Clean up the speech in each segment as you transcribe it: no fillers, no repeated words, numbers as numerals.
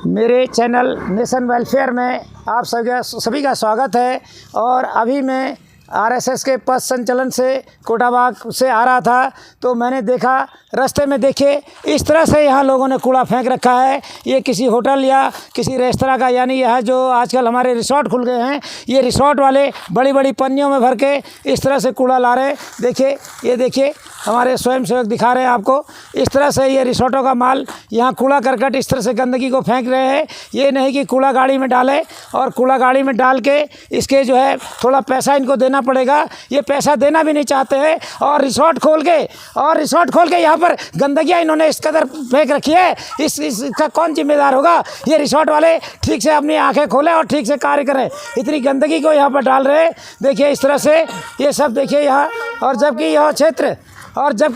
मेरे channel nation welfare में आप सभी का स्वागत है। और अभी मैं आरएसएस के पथ संचलन से कोटाबाग से आ रहा था तो मैंने देखा रास्ते में देखे इस तरह से यहाँ लोगों ने कूड़ा फेंक रखा है। ये किसी होटल या किसी रेस्तरां का, यानी यह जो आजकल हमारे रिसोर्ट खुल गए हैं, ये रिसोर्ट वाले बड़ी बड़ी पन्नियों में भर के इस तरह से कूड़ा ला रहे हैं। देखिए, ये देखिए, हमारे स्वयंसेवक दिखा रहे हैं आपको। इस तरह से ये रिसोर्टों का माल यहाँ कूड़ा करकट इस तरह से गंदगी को फेंक रहे हैं। ये नहीं कि कूड़ा गाड़ी में डालें और कूड़ा गाड़ी में डाल के इसके जो है थोड़ा पैसा इनको देना पड़ेगा, ये पैसा देना भी नहीं चाहते हैं। और रिसोर्ट खोल के यहाँ पर गंदगियाँ इन्होंने इस कदर फेंक रखी है, इसका कौन जिम्मेदार होगा? ये रिसोर्ट वाले ठीक से अपनी आंखें खोलें और ठीक से कार्य करें। इतनी गंदगी को यहाँ पर डाल रहे हैं। देखिए इस तरह से ये सब देखिए यहाँ। और जबकि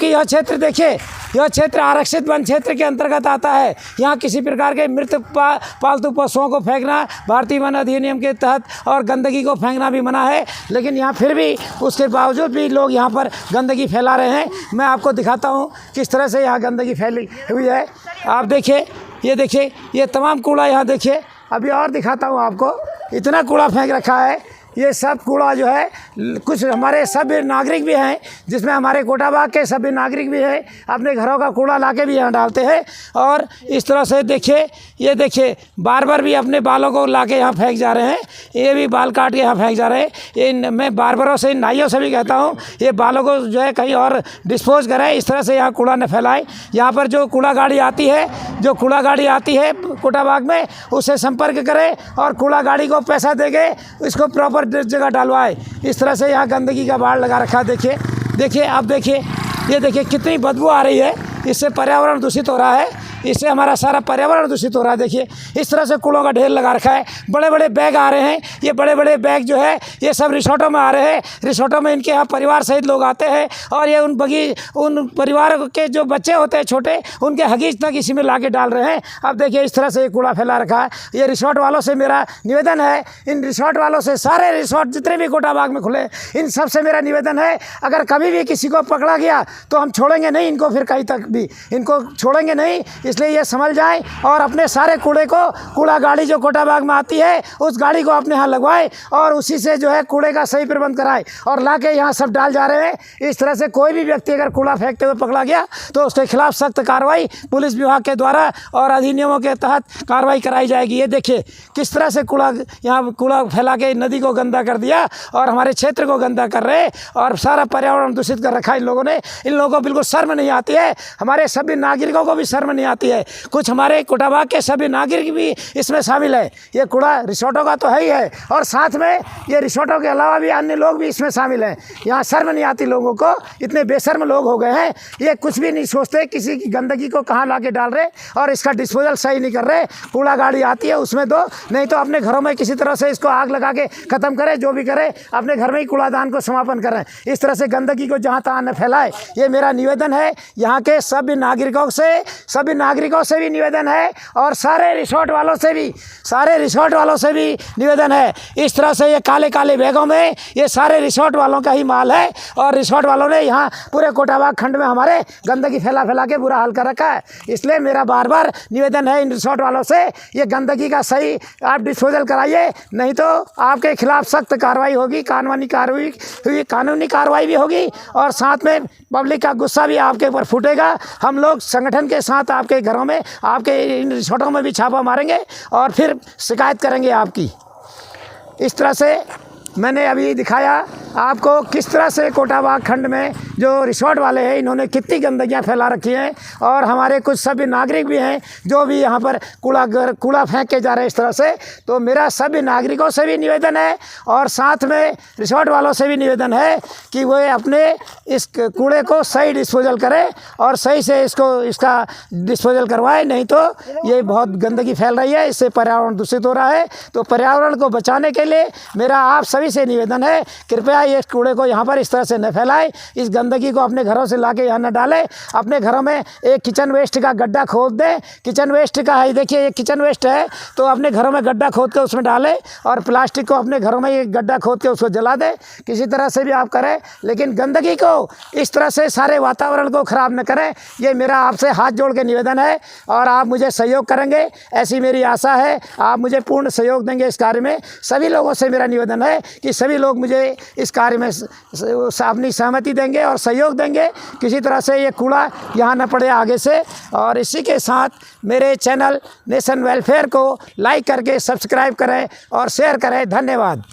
यह क्षेत्र देखिए, यह क्षेत्र आरक्षित वन क्षेत्र के अंतर्गत आता है। यहाँ किसी प्रकार के मृत पालतू पशुओं को फेंकना भारतीय वन अधिनियम के तहत और गंदगी को फेंकना भी मना है। लेकिन यहाँ फिर भी उसके बावजूद भी लोग यहाँ पर गंदगी फैला रहे हैं। मैं आपको दिखाता हूँ किस तरह से यहाँ गंदगी फैली हुई है। आप देखिए, ये देखिए, ये तमाम कूड़ा यहाँ देखिए। अभी और दिखाता हूँ आपको, इतना कूड़ा फेंक रखा है। ये सब कूड़ा जो है, कुछ हमारे सभ्य नागरिक भी हैं, जिसमें हमारे कोटाबाग के सभ्य नागरिक भी हैं, अपने घरों का कूड़ा लाके भी यहाँ डालते हैं। और इस तरह से देखिए, ये देखिए, बार्बर भी अपने बालों को लाके यहाँ फेंक जा रहे हैं। ये भी बाल काट के यहाँ फेंक जा रहे हैं। ये मैं बार्बरों से, नाइयों से भी कहता हूँ, ये बालों को जो है कहीं और डिस्पोज करें, इस तरह से यहाँ कूड़ा न फैलाएं। यहाँ पर जो कूड़ा गाड़ी आती है कोटाबाग में, उससे संपर्क करें और कूड़ा गाड़ी को पैसा देके इसको प्रॉपर जगह डालवाए। इस तरह से यहाँ गंदगी का बाढ़ लगा रखा है। देखिए, आप देखिए, ये देखिए कितनी बदबू आ रही है। इससे पर्यावरण दूषित हो रहा है, इससे हमारा सारा पर्यावरण दूषित हो रहा है। देखिए इस तरह से कूड़ों का ढेर लगा रखा है। बड़े बड़े बैग आ रहे हैं। ये बड़े बड़े बैग जो है ये सब रिसोर्टों में आ रहे हैं। रिसोर्टों में इनके यहाँ परिवार सहित लोग आते हैं और ये उन परिवारों के जो बच्चे होते हैं छोटे, उनके हगीज तक इसी में ला के डाल रहे हैं। अब देखिए इस तरह से ये कूड़ा फैला रखा है। ये रिसोर्ट वालों से मेरा निवेदन है, इन रिसोर्ट वालों से, सारे रिसोर्ट जितने भी कोटाबाग में खुले, इन सब से मेरा निवेदन है, अगर कभी भी किसी को पकड़ा गया तो हम छोड़ेंगे नहीं इनको, फिर कहीं तक भी इनको छोड़ेंगे नहीं। इसलिए ये समझ जाएं और अपने सारे कूड़े को, कूड़ा गाड़ी जो कोटाबाग में आती है उस गाड़ी को अपने यहाँ लगवाएं और उसी से जो है कूड़े का सही प्रबंध कराएं और लाके यहाँ सब डाल जा रहे हैं। इस तरह से कोई भी व्यक्ति अगर कूड़ा फेंकते हुए पकड़ा गया तो उसके खिलाफ सख्त कार्रवाई पुलिस विभाग के द्वारा और अधिनियमों के तहत कार्रवाई कराई जाएगी। ये देखिए किस तरह से यहाँ कूड़ा फैला के नदी को गंदा कर दिया और हमारे क्षेत्र को गंदा कर रहे और सारा पर्यावरण दूषित कर रखा इन लोगों ने। इन लोगों को बिल्कुल शर्म नहीं आती है, हमारे सभी नागरिकों को भी शर्म नहीं आती है। कुछ हमारे कोटाबाग के सभी नागरिक भी इसमें शामिल है। ये कूड़ा रिसोर्टों का तो है ही है और साथ में ये रिसोर्टों के अलावा भी अन्य लोग भी इसमें शामिल हैं। यहाँ शर्म नहीं आती लोगों को, इतने बेशर्म लोग हो गए हैं। ये कुछ भी नहीं सोचते किसी की गंदगी को कहाँ ला के डाल रहे और इसका डिस्पोजल सही नहीं कर रहे। कूड़ा गाड़ी आती है उसमें दो, नहीं तो अपने घरों में किसी तरह से इसको आग लगा के ख़त्म करे, जो भी करे अपने घर में ही कूड़ादान को समापन करें। इस तरह से गंदगी को जहाँ तहाँ न फैलाए, ये मेरा निवेदन है। यहाँ के सभी नागरिकों से भी निवेदन है और सारे रिसोर्ट वालों से भी निवेदन है। इस तरह से ये काले काले बैगों में ये सारे रिसोर्ट वालों का ही माल है और रिसोर्ट वालों ने यहाँ पूरे कोटाबाग खंड में हमारे गंदगी फैला के बुरा हाल कर रखा है। इसलिए मेरा बार बार निवेदन है इन रिसोर्ट वालों से, ये गंदगी का सही आप डिस्पोजल कराइए, नहीं तो आपके खिलाफ सख्त कार्रवाई होगी, कानूनी कार्रवाई भी होगी और साथ में पब्लिक का गुस्सा भी आपके ऊपर फूटेगा। हम लोग संगठन के साथ आपके घरों में, आपके इन रिसोर्टों में भी छापा मारेंगे और फिर शिकायत करेंगे आपकी। इस तरह से मैंने अभी दिखाया आपको किस तरह से कोटाबाग खंड में जो रिसोर्ट वाले हैं इन्होंने कितनी गंदगियां फैला रखी हैं और हमारे कुछ सभी नागरिक भी हैं जो भी यहाँ पर कूड़ा फेंक के जा रहे हैं इस तरह से। तो मेरा सभी नागरिकों से भी निवेदन है और साथ में रिसोर्ट वालों से भी निवेदन है कि वो अपने इस कूड़े को सही डिस्पोजल करें और सही से इसका डिस्पोजल करवाएं, नहीं तो ये बहुत गंदगी फैल रही है, इससे पर्यावरण दूषित हो रहा है। तो पर्यावरण को बचाने के लिए मेरा आप सभी से निवेदन है, कृपया ये कूड़े को यहाँ पर इस तरह से न फैलाए, इस गंदगी को अपने घरों से ला के यहाँ न डालें। अपने घरों में एक किचन वेस्ट का गड्ढा खोद दें। किचन वेस्ट का है, देखिए ये किचन वेस्ट है, तो अपने घरों में गड्ढा खोद के उसमें डालें और प्लास्टिक को अपने घरों में ये गड्ढा खोद के उसको जला दें। किसी तरह से भी आप करें, लेकिन गंदगी को इस तरह से सारे वातावरण को ख़राब न करें। ये मेरा आपसे हाथ जोड़ के निवेदन है और आप मुझे सहयोग करेंगे, ऐसी मेरी आशा है। आप मुझे पूर्ण सहयोग देंगे इस कार्य में। सभी लोगों से मेरा निवेदन है कि सभी लोग मुझे इस कार्य में अपनी सहमति देंगे और सहयोग देंगे, किसी तरह से ये कूड़ा यहाँ न पड़े आगे से। और इसी के साथ मेरे चैनल नेशन वेलफेयर को लाइक करके सब्सक्राइब करें और शेयर करें। धन्यवाद।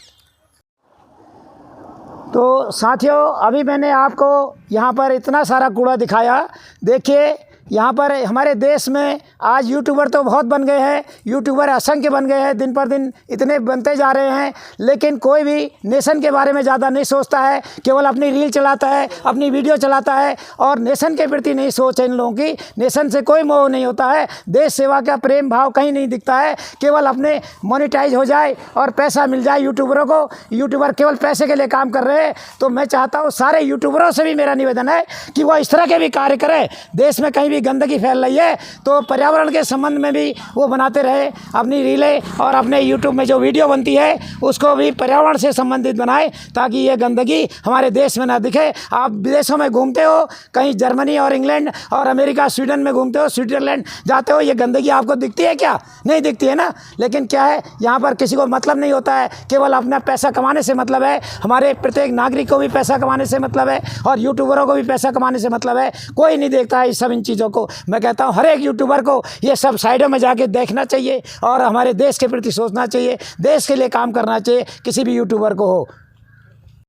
तो साथियों, अभी मैंने आपको यहाँ पर इतना सारा कूड़ा दिखाया। देखिए यहाँ पर हमारे देश में आज यूट्यूबर तो बहुत बन गए हैं, यूट्यूबर असंख्य बन गए हैं, दिन पर दिन इतने बनते जा रहे हैं, लेकिन कोई भी नेशन के बारे में ज़्यादा नहीं सोचता है। केवल अपनी रील चलाता है, अपनी वीडियो चलाता है और नेशन के प्रति नहीं सोच है इन लोगों की। नेशन से कोई मोह नहीं होता है, देश सेवा का प्रेम भाव कहीं नहीं दिखता है। केवल अपने मोनेटाइज हो जाए और पैसा मिल जाए यूट्यूबरों को, यूट्यूबर केवल पैसे के लिए काम कर रहे हैं। तो मैं चाहता हूँ सारे यूट्यूबरों से भी मेरा निवेदन है कि वो इस तरह के भी कार्य करें। देश में कहीं भी गंदगी फैल रही है तो पर्यावरण के संबंध में भी वो बनाते रहे अपनी रीलें, और अपने यूट्यूब में जो वीडियो बनती है उसको भी पर्यावरण से संबंधित बनाए, ताकि ये गंदगी हमारे देश में ना दिखे। आप विदेशों में घूमते हो, कहीं जर्मनी और इंग्लैंड और अमेरिका स्वीडन में घूमते हो, स्विट्ज़रलैंड जाते हो, ये गंदगी आपको दिखती है क्या? नहीं दिखती है ना। लेकिन क्या है, यहाँ पर किसी को मतलब नहीं होता है, केवल अपना पैसा कमाने से मतलब है। हमारे प्रत्येक नागरिक को भी पैसा कमाने से मतलब है और यूट्यूबरों को भी पैसा कमाने से मतलब है। कोई नहीं देखता है इस सब इन चीज़ों को। मैं कहता हूँ हर एक यूट्यूबर को ये सब साइडों में जाके देखना चाहिए और हमारे देश के प्रति सोचना चाहिए, देश के लिए काम करना चाहिए, किसी भी यूट्यूबर को हो।